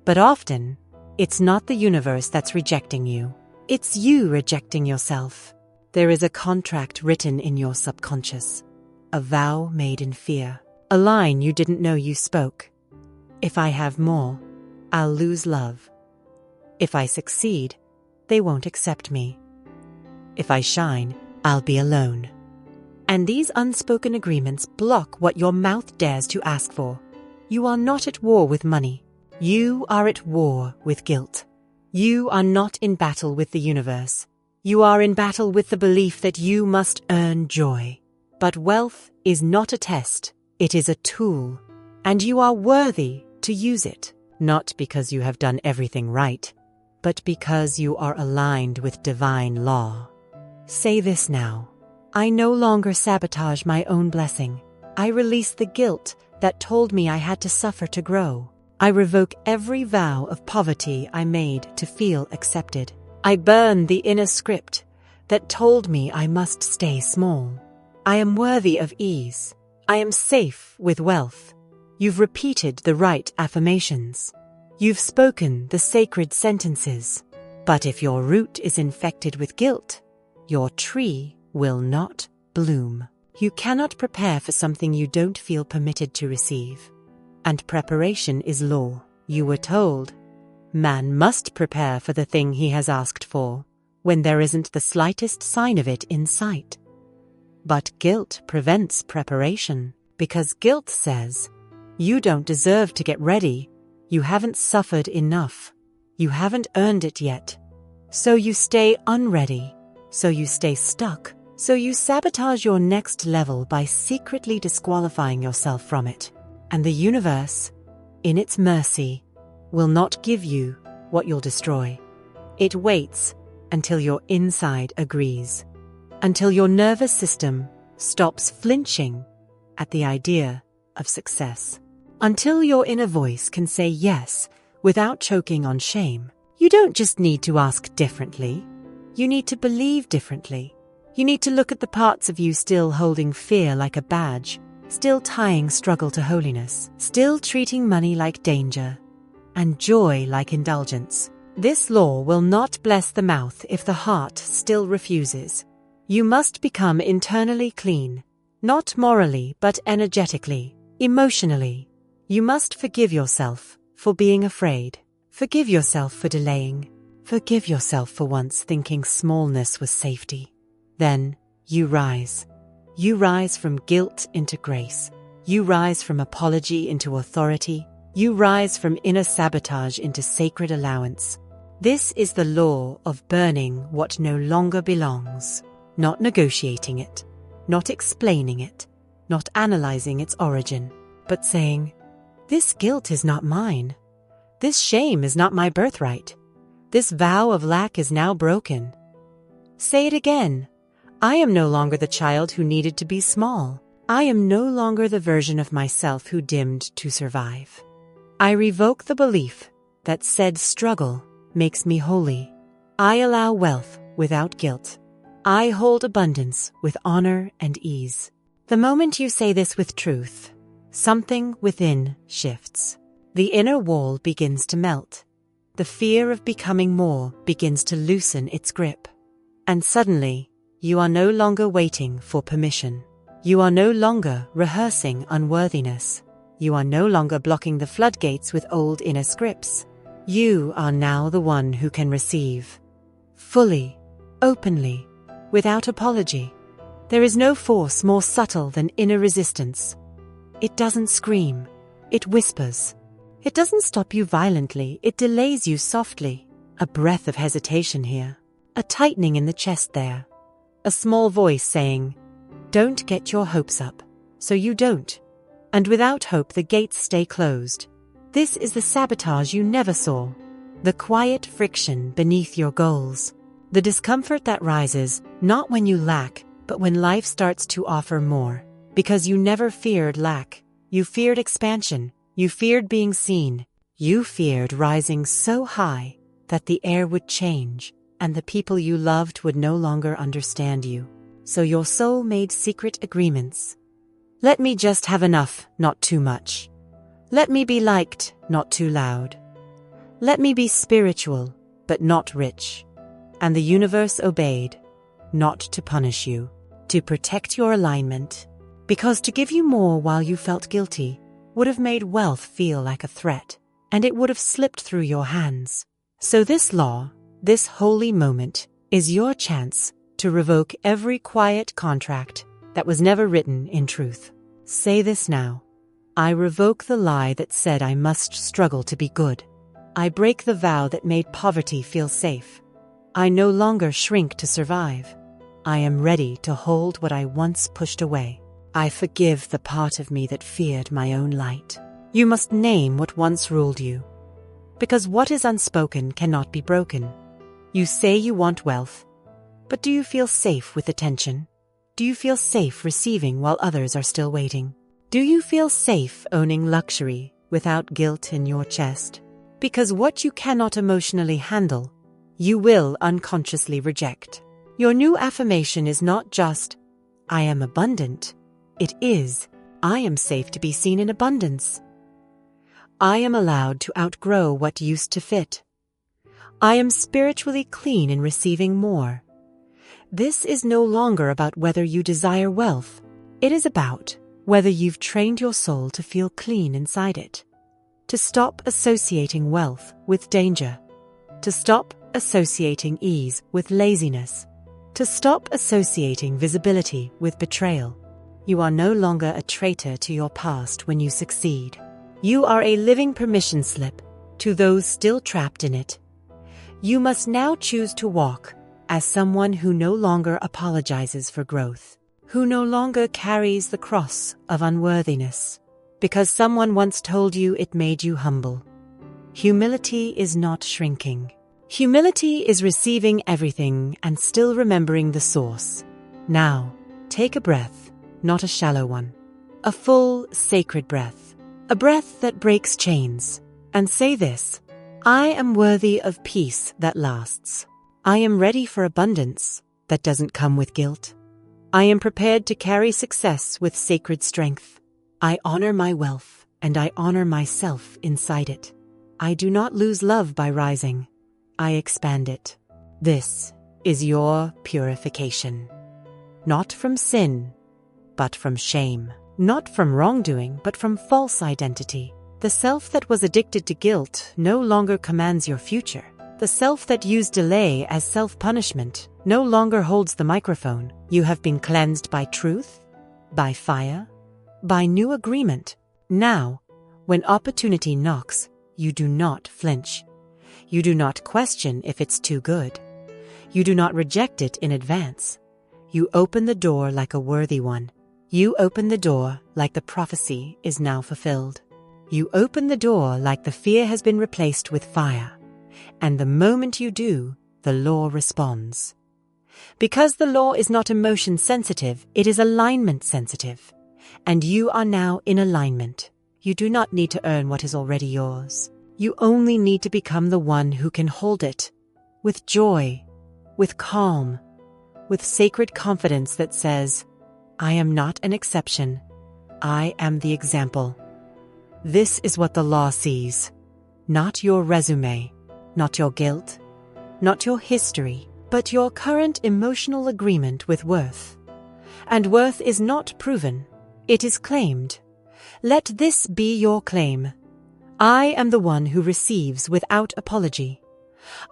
But often, it's not the universe that's rejecting you. It's you rejecting yourself. There is a contract written in your subconscious, a vow made in fear, a line you didn't know you spoke. If I have more, I'll lose love. If I succeed, they won't accept me. If I shine, I'll be alone. And these unspoken agreements block what your mouth dares to ask for. You are not at war with money. You are at war with guilt. You are not in battle with the universe. You are in battle with the belief that you must earn joy. But wealth is not a test, it is a tool. And you are worthy to use it, not because you have done everything right, but because you are aligned with divine law. Say this now. I no longer sabotage my own blessing. I release the guilt that told me I had to suffer to grow. I revoke every vow of poverty I made to feel accepted. I burn the inner script that told me I must stay small. I am worthy of ease. I am safe with wealth. You've repeated the right affirmations. You've spoken the sacred sentences. But if your root is infected with guilt, your tree will not bloom. You cannot prepare for something you don't feel permitted to receive. And preparation is law. You were told, man must prepare for the thing he has asked for, when there isn't the slightest sign of it in sight. But guilt prevents preparation, because guilt says, you don't deserve to get ready. You haven't suffered enough. You haven't earned it yet. So you stay unready. So you stay stuck. So you sabotage your next level by secretly disqualifying yourself from it. And the universe, in its mercy, will not give you what you'll destroy. It waits until your inside agrees, until your nervous system stops flinching at the idea of success, until your inner voice can say yes without choking on shame. You don't just need to ask differently. You need to believe differently. You need to look at the parts of you still holding fear like a badge, still tying struggle to holiness, still treating money like danger, and joy like indulgence. This law will not bless the mouth if the heart still refuses. You must become internally clean, not morally but energetically, emotionally. You must forgive yourself for being afraid. Forgive yourself for delaying. Forgive yourself for once thinking smallness was safety. Then you rise. You rise from guilt into grace. You rise from apology into authority. You rise from inner sabotage into sacred allowance. This is the law of burning what no longer belongs, not negotiating it, not explaining it, not analyzing its origin, but saying, this guilt is not mine. This shame is not my birthright. This vow of lack is now broken. Say it again. I am no longer the child who needed to be small. I am no longer the version of myself who dimmed to survive. I revoke the belief that said struggle makes me holy. I allow wealth without guilt. I hold abundance with honor and ease. The moment you say this with truth, something within shifts. The inner wall begins to melt. The fear of becoming more begins to loosen its grip. And suddenly, you are no longer waiting for permission. You are no longer rehearsing unworthiness. You are no longer blocking the floodgates with old inner scripts. You are now the one who can receive. Fully, openly, without apology. There is no force more subtle than inner resistance. It doesn't scream. It whispers. It doesn't stop you violently. It delays you softly. A breath of hesitation here. A tightening in the chest there. A small voice saying, don't get your hopes up. So you don't. And without hope the gates stay closed. This is the sabotage you never saw. The quiet friction beneath your goals. The discomfort that rises, not when you lack, but when life starts to offer more. Because you never feared lack. You feared expansion. You feared being seen. You feared rising so high that the air would change, and the people you loved would no longer understand you. So your soul made secret agreements. Let me just have enough, not too much. Let me be liked, not too loud. Let me be spiritual, but not rich. And the universe obeyed, not to punish you, to protect your alignment. Because to give you more while you felt guilty would have made wealth feel like a threat, and it would have slipped through your hands. So this law, this holy moment, is your chance to revoke every quiet contract that was never written in truth. Say this now. I revoke the lie that said I must struggle to be good. I break the vow that made poverty feel safe. I no longer shrink to survive. I am ready to hold what I once pushed away. I forgive the part of me that feared my own light. You must name what once ruled you, because what is unspoken cannot be broken. You say you want wealth, but do you feel safe with attention? Do you feel safe receiving while others are still waiting? Do you feel safe owning luxury without guilt in your chest? Because what you cannot emotionally handle, you will unconsciously reject. Your new affirmation is not just, I am abundant. It is, I am safe to be seen in abundance. I am allowed to outgrow what used to fit. I am spiritually clean in receiving more. This is no longer about whether you desire wealth. It is about whether you've trained your soul to feel clean inside it. To stop associating wealth with danger. To stop associating ease with laziness. To stop associating visibility with betrayal. You are no longer a traitor to your past when you succeed. You are a living permission slip to those still trapped in it. You must now choose to walk as someone who no longer apologizes for growth, who no longer carries the cross of unworthiness, because someone once told you it made you humble. Humility is not shrinking. Humility is receiving everything and still remembering the source. Now, take a breath, not a shallow one. A full, sacred breath. A breath that breaks chains. And say this, I am worthy of peace that lasts. I am ready for abundance that doesn't come with guilt. I am prepared to carry success with sacred strength. I honor my wealth, and I honor myself inside it. I do not lose love by rising. I expand it. This is your purification. Not from sin, but from shame. Not from wrongdoing, but from false identity. The self that was addicted to guilt no longer commands your future. The self that used delay as self-punishment no longer holds the microphone. You have been cleansed by truth, by fire, by new agreement. Now, when opportunity knocks, you do not flinch. You do not question if it's too good. You do not reject it in advance. You open the door like a worthy one. You open the door like the prophecy is now fulfilled. You open the door like the fear has been replaced with fire. And the moment you do, the law responds. Because the law is not emotion sensitive, it is alignment sensitive. And you are now in alignment. You do not need to earn what is already yours. You only need to become the one who can hold it, with joy, with calm, with sacred confidence that says, I am not an exception. I am the example. This is what the law sees. Not your resume, not your guilt, not your history, but your current emotional agreement with worth. And worth is not proven. It is claimed. Let this be your claim. I am the one who receives without apology.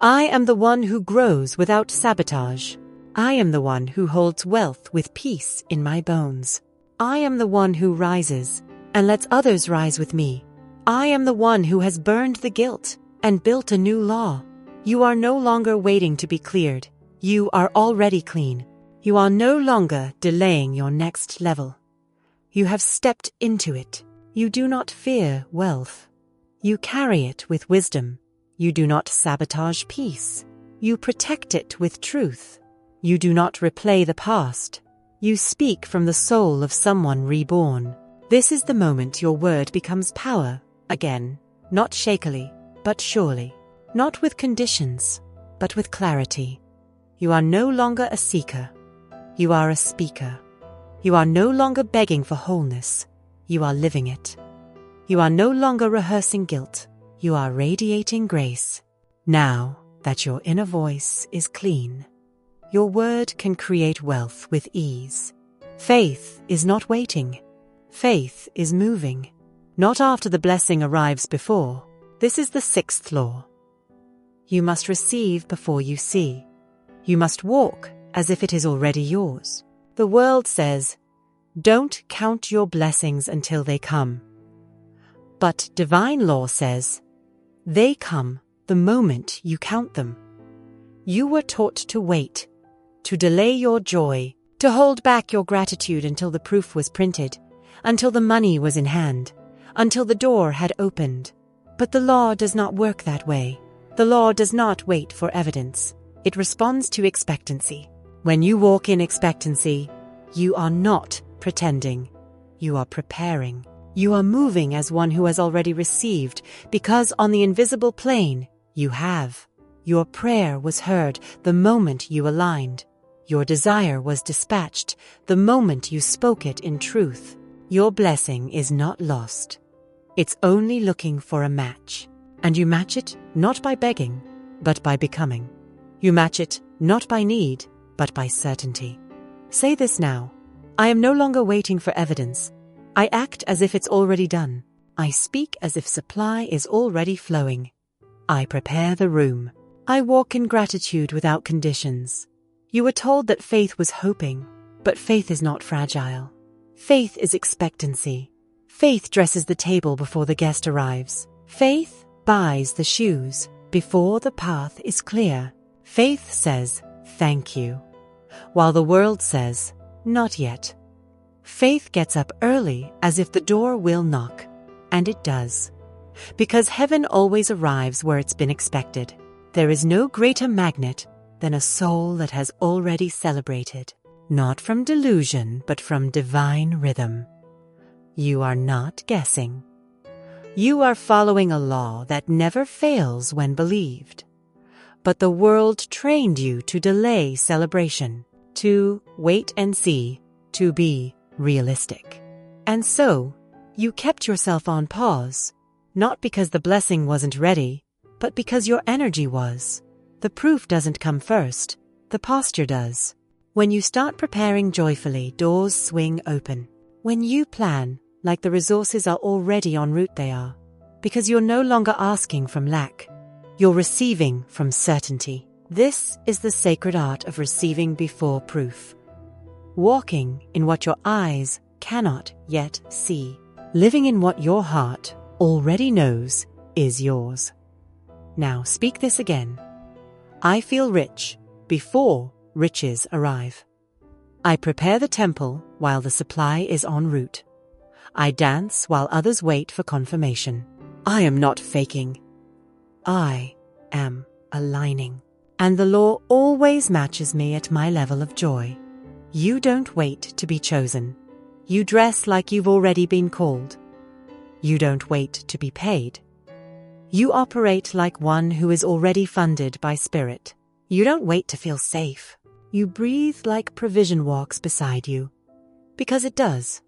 I am the one who grows without sabotage. I am the one who holds wealth with peace in my bones. I am the one who rises and lets others rise with me. I am the one who has burned the guilt and built a new law. You are no longer waiting to be cleared. You are already clean. You are no longer delaying your next level. You have stepped into it. You do not fear wealth. You carry it with wisdom. You do not sabotage peace. You protect it with truth. You do not replay the past. You speak from the soul of someone reborn. This is the moment your word becomes power again, not shakily, but surely. Not with conditions, but with clarity. You are no longer a seeker. You are a speaker. You are no longer begging for wholeness. You are living it. You are no longer rehearsing guilt. You are radiating grace. Now that your inner voice is clean, your word can create wealth with ease. Faith is not waiting. Faith is moving. Not after the blessing arrives before. This is the 6th law. You must receive before you see. You must walk as if it is already yours. The world says, don't count your blessings until they come. But divine law says, they come the moment you count them. You were taught to wait, to delay your joy, to hold back your gratitude until the proof was printed, until the money was in hand, until the door had opened. But the law does not work that way. The law does not wait for evidence. It responds to expectancy. When you walk in expectancy, you are not pretending. You are preparing. You are moving as one who has already received, because on the invisible plane, you have. Your prayer was heard the moment you aligned. Your desire was dispatched the moment you spoke it in truth. Your blessing is not lost. It's only looking for a match. And you match it not by begging, but by becoming. You match it not by need, but by certainty. Say this now. I am no longer waiting for evidence. I act as if it's already done. I speak as if supply is already flowing. I prepare the room. I walk in gratitude without conditions. You were told that faith was hoping, but faith is not fragile. Faith is expectancy. Faith dresses the table before the guest arrives. Faith buys the shoes before the path is clear. Faith says, thank you, while the world says, not yet. Faith gets up early as if the door will knock, and it does. Because heaven always arrives where it's been expected. There is no greater magnet than a soul that has already celebrated, not from delusion, but from divine rhythm. You are not guessing. You are following a law that never fails when believed. But the world trained you to delay celebration, to wait and see, to be realistic. And so, you kept yourself on pause, not because the blessing wasn't ready, but because your energy was. The proof doesn't come first, the posture does. When you start preparing joyfully, doors swing open. When you plan, like the resources are already en route, they are. Because you're no longer asking from lack. You're receiving from certainty. This is the sacred art of receiving before proof. Walking in what your eyes cannot yet see. Living in what your heart already knows is yours. Now speak this again. I feel rich before riches arrive. I prepare the temple while the supply is en route. I dance while others wait for confirmation. I am not faking. I am aligning. And the law always matches me at my level of joy. You don't wait to be chosen. You dress like you've already been called. You don't wait to be paid. You operate like one who is already funded by spirit. You don't wait to feel safe. You breathe like provision walks beside you. Because it does.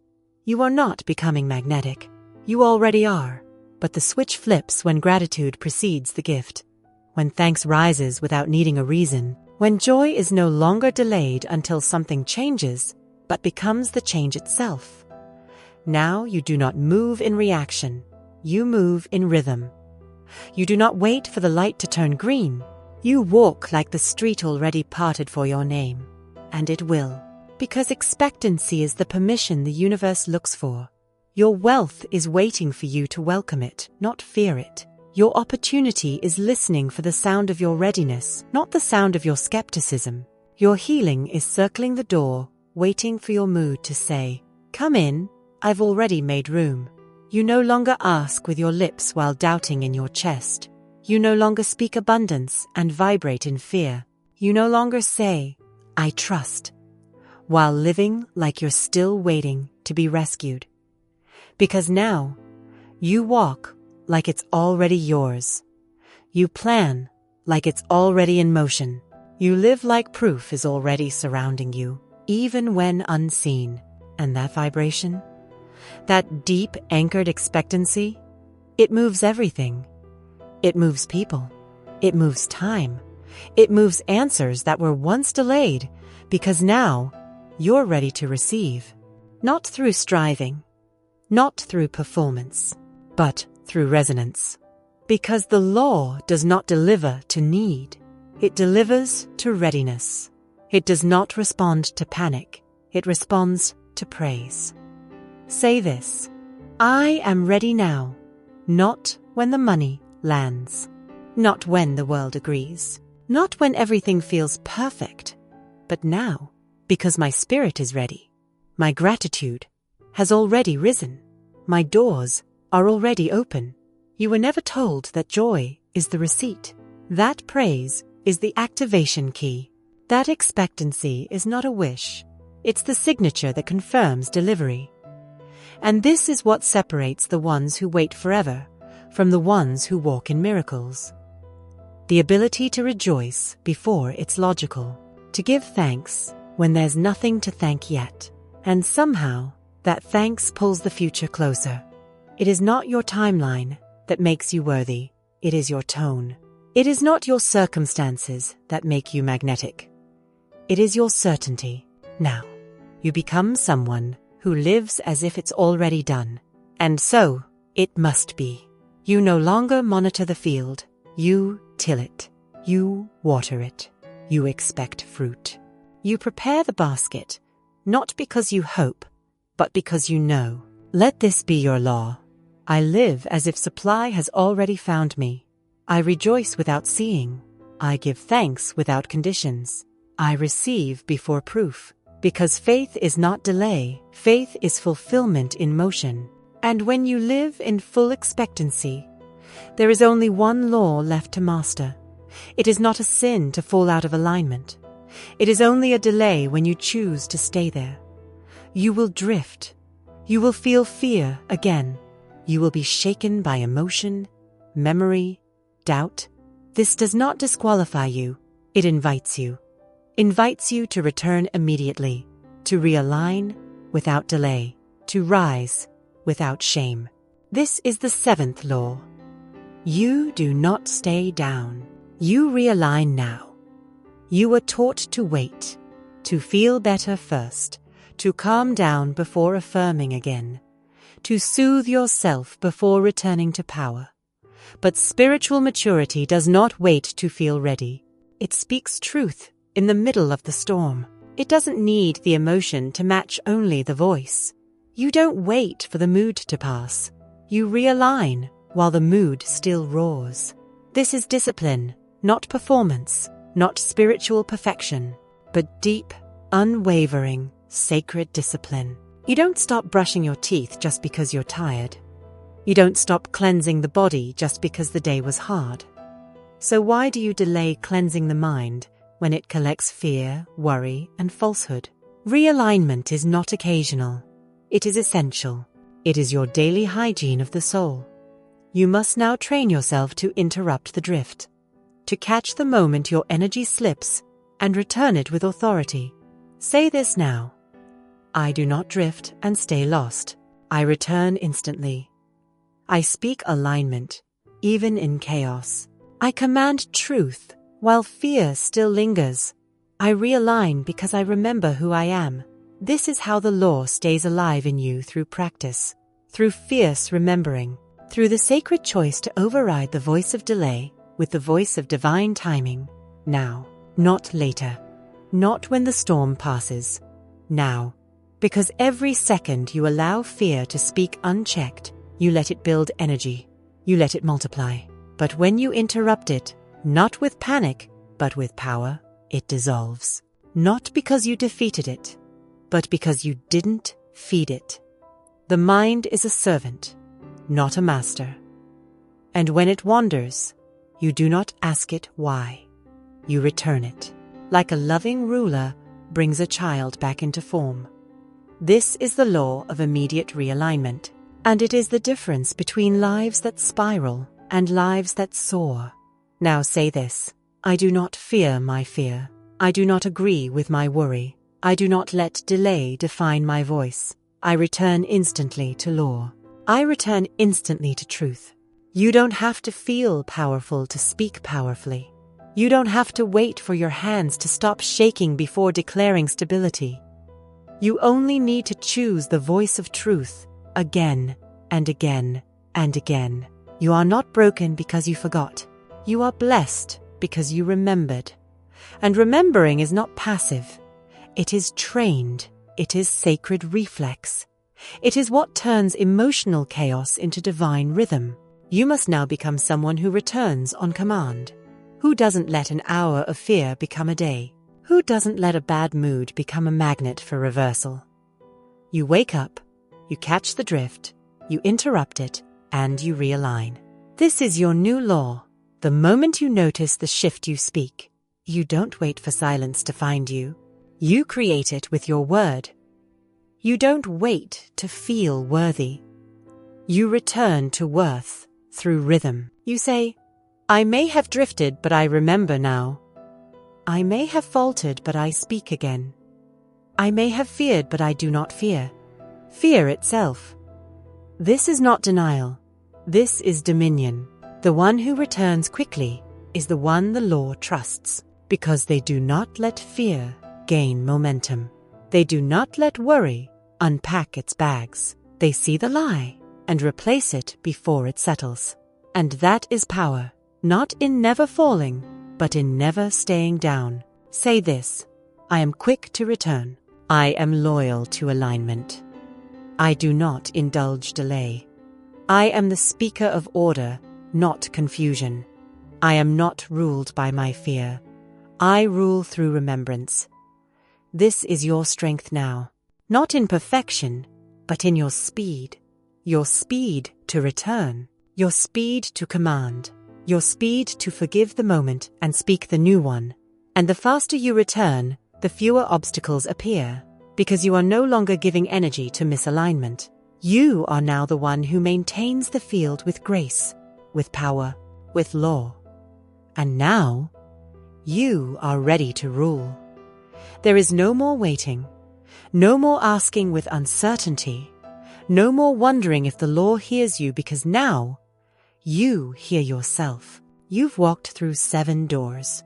You are not becoming magnetic. You already are. But the switch flips when gratitude precedes the gift. When thanks rises without needing a reason. When joy is no longer delayed until something changes, but becomes the change itself. Now you do not move in reaction. You move in rhythm. You do not wait for the light to turn green. You walk like the street already parted for your name. And it will. Because expectancy is the permission the universe looks for. Your wealth is waiting for you to welcome it, not fear it. Your opportunity is listening for the sound of your readiness, not the sound of your skepticism. Your healing is circling the door, waiting for your mood to say, come in, I've already made room. You no longer ask with your lips while doubting in your chest. You no longer speak abundance and vibrate in fear. You no longer say, I trust, while living like you're still waiting to be rescued. Because now, you walk like it's already yours. You plan like it's already in motion. You live like proof is already surrounding you, even when unseen. And that vibration? That deep anchored expectancy, it moves everything. It moves people. It moves time. It moves answers that were once delayed, because now you're ready to receive. Not through striving, not through performance, but through resonance. Because the law does not deliver to need. It delivers to readiness. It does not respond to panic. It responds to praise. Say this: I am ready now, not when the money lands, not when the world agrees, not when everything feels perfect, but now, because my spirit is ready. My gratitude has already risen. My doors are already open. You were never told that joy is the receipt. That praise is the activation key. That expectancy is not a wish. It's the signature that confirms delivery. And this is what separates the ones who wait forever from the ones who walk in miracles. The ability to rejoice before it's logical, to give thanks when there's nothing to thank yet. And somehow, that thanks pulls the future closer. It is not your timeline that makes you worthy. It is your tone. It is not your circumstances that make you magnetic. It is your certainty. Now, you become someone who lives as if it's already done. And so, it must be. You no longer monitor the field. You till it. You water it. You expect fruit. You prepare the basket, not because you hope, but because you know. Let this be your law. I live as if supply has already found me. I rejoice without seeing. I give thanks without conditions. I receive before proof. Because faith is not delay, faith is fulfillment in motion. And when you live in full expectancy, there is only one law left to master. It is not a sin to fall out of alignment. It is only a delay when you choose to stay there. You will drift. You will feel fear again. You will be shaken by emotion, memory, doubt. This does not disqualify you. It invites you. Invites you to return immediately, to realign without delay, to rise without shame. This is the 7th law. You do not stay down. You realign now. You were taught to wait, to feel better first, to calm down before affirming again, to soothe yourself before returning to power. But spiritual maturity does not wait to feel ready. It speaks truth in the middle of the storm. It doesn't need the emotion to match only the voice. You don't wait for the mood to pass. You realign while the mood still roars. This is discipline, not performance, not spiritual perfection, but deep, unwavering, sacred discipline. You don't stop brushing your teeth just because you're tired. You don't stop cleansing the body just because the day was hard. So why do you delay cleansing the mind when it collects fear, worry, and falsehood? Realignment is not occasional. It is essential. It is your daily hygiene of the soul. You must now train yourself to interrupt the drift, to catch the moment your energy slips and return it with authority. Say this now: I do not drift and stay lost. I return instantly. I speak alignment, even in chaos. I command truth while fear still lingers. I realign because I remember who I am. This is how the law stays alive in you through practice, through fierce remembering, through the sacred choice to override the voice of delay with the voice of divine timing. Now, not later. Not when the storm passes. Now. Because every second you allow fear to speak unchecked, you let it build energy. You let it multiply. But when you interrupt it, not with panic, but with power, it dissolves. Not because you defeated it, but because you didn't feed it. The mind is a servant, not a master. And when it wanders, you do not ask it why. You return it, like a loving ruler brings a child back into form. This is the law of immediate realignment, and it is the difference between lives that spiral and lives that soar. Now say this: I do not fear my fear. I do not agree with my worry. I do not let delay define my voice. I return instantly to law. I return instantly to truth. You don't have to feel powerful to speak powerfully. You don't have to wait for your hands to stop shaking before declaring stability. You only need to choose the voice of truth again and again and again. You are not broken because you forgot. You are blessed because you remembered. And remembering is not passive. It is trained. It is sacred reflex. It is what turns emotional chaos into divine rhythm. You must now become someone who returns on command. Who doesn't let an hour of fear become a day? Who doesn't let a bad mood become a magnet for reversal? You wake up, you catch the drift, you interrupt it, and you realign. This is your new law. The moment you notice the shift you speak, you don't wait for silence to find you. You create it with your word. You don't wait to feel worthy. You return to worth through rhythm. You say, I may have drifted, but I remember now. I may have faltered, but I speak again. I may have feared, but I do not fear. Fear itself. This is not denial. This is dominion. The one who returns quickly is the one the law trusts, because they do not let fear gain momentum. They do not let worry unpack its bags. They see the lie and replace it before it settles. And that is power, not in never falling, but in never staying down. Say this: I am quick to return. I am loyal to alignment. I do not indulge delay. I am the speaker of order, not confusion. I am not ruled by my fear. I rule through remembrance. This is your strength now, not in perfection, but in your speed. Your speed to return, your speed to command, your speed to forgive the moment and speak the new one. And the faster you return, the fewer obstacles appear, because you are no longer giving energy to misalignment. You are now the one who maintains the field with grace, with power, with law. And now, you are ready to rule. There is no more waiting, no more asking with uncertainty, no more wondering if the law hears you, because now, you hear yourself. You've walked through 7 doors.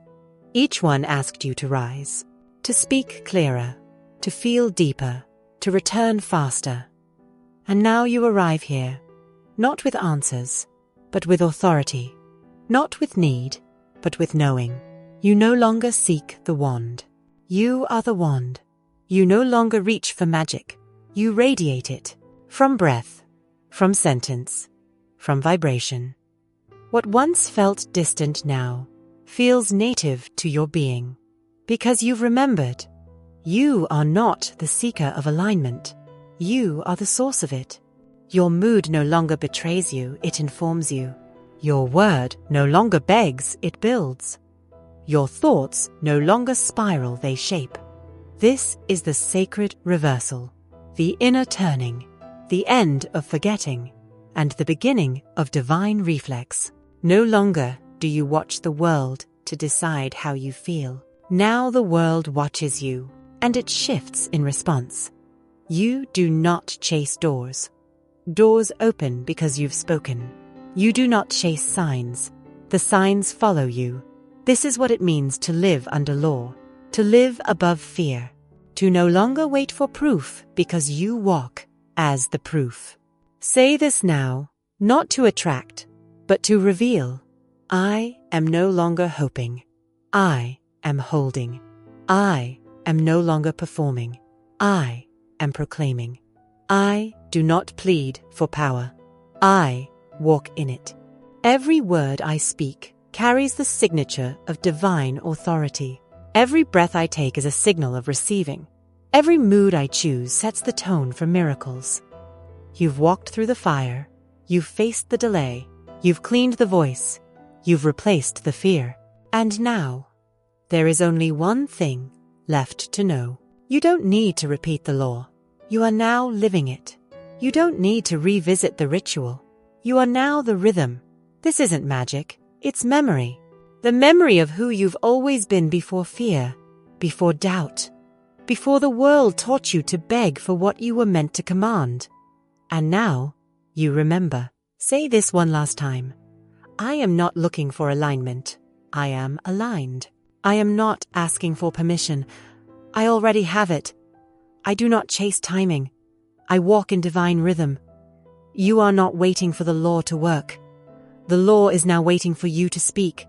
Each one asked you to rise, to speak clearer, to feel deeper, to return faster. And now you arrive here, not with answers, but with authority, not with need, but with knowing. You no longer seek the wand. You are the wand. You no longer reach for magic. You radiate it, from breath, from sentence, from vibration. What once felt distant now feels native to your being, because you've remembered. You are not the seeker of alignment. You are the source of it. Your mood no longer betrays you, it informs you. Your word no longer begs, it builds. Your thoughts no longer spiral, they shape. This is the sacred reversal, the inner turning, the end of forgetting, and the beginning of divine reflex. No longer do you watch the world to decide how you feel. Now the world watches you, and it shifts in response. You do not chase doors. Doors open because you've spoken. You do not chase signs. The signs follow you. This is what it means to live under law, to live above fear, to no longer wait for proof because you walk as the proof. Say this now, not to attract, but to reveal. I am no longer hoping. I am holding. I am no longer performing. I am proclaiming. I do not plead for power. I walk in it. Every word I speak carries the signature of divine authority. Every breath I take is a signal of receiving. Every mood I choose sets the tone for miracles. You've walked through the fire. You've faced the delay. You've cleaned the voice. You've replaced the fear. And now, there is only one thing left to know. You don't need to repeat the law. You are now living it. You don't need to revisit the ritual. You are now the rhythm. This isn't magic. It's memory. The memory of who you've always been before fear, before doubt, before the world taught you to beg for what you were meant to command. And now, you remember. Say this one last time. I am not looking for alignment. I am aligned. I am not asking for permission. I already have it. I do not chase timing. I walk in divine rhythm. You are not waiting for the law to work. The law is now waiting for you to speak,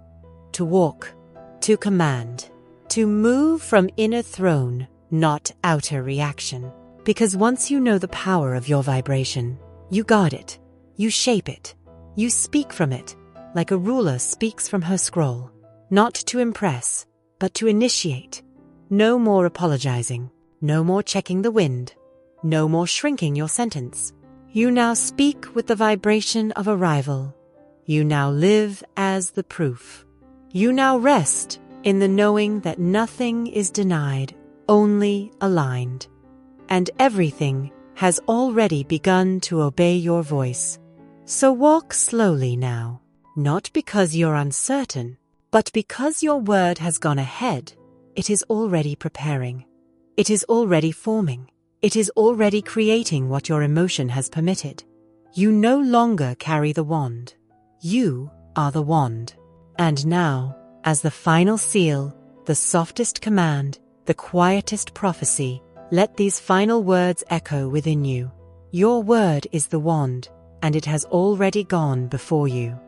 to walk, to command. To move from inner throne, not outer reaction. Because once you know the power of your vibration, you guard it, you shape it, you speak from it, like a ruler speaks from her scroll. Not to impress, but to initiate. No more apologizing, no more checking the wind, no more shrinking your sentence. You now speak with the vibration of arrival. You now live as the proof. You now rest in the knowing that nothing is denied, only aligned. And everything has already begun to obey your voice. So walk slowly now, not because you're uncertain, but because your word has gone ahead. It is already preparing. It is already forming. It is already creating what your emotion has permitted. You no longer carry the wand. You are the wand. And now, as the final seal, the softest command, the quietest prophecy, let these final words echo within you. Your word is the wand, and it has already gone before you.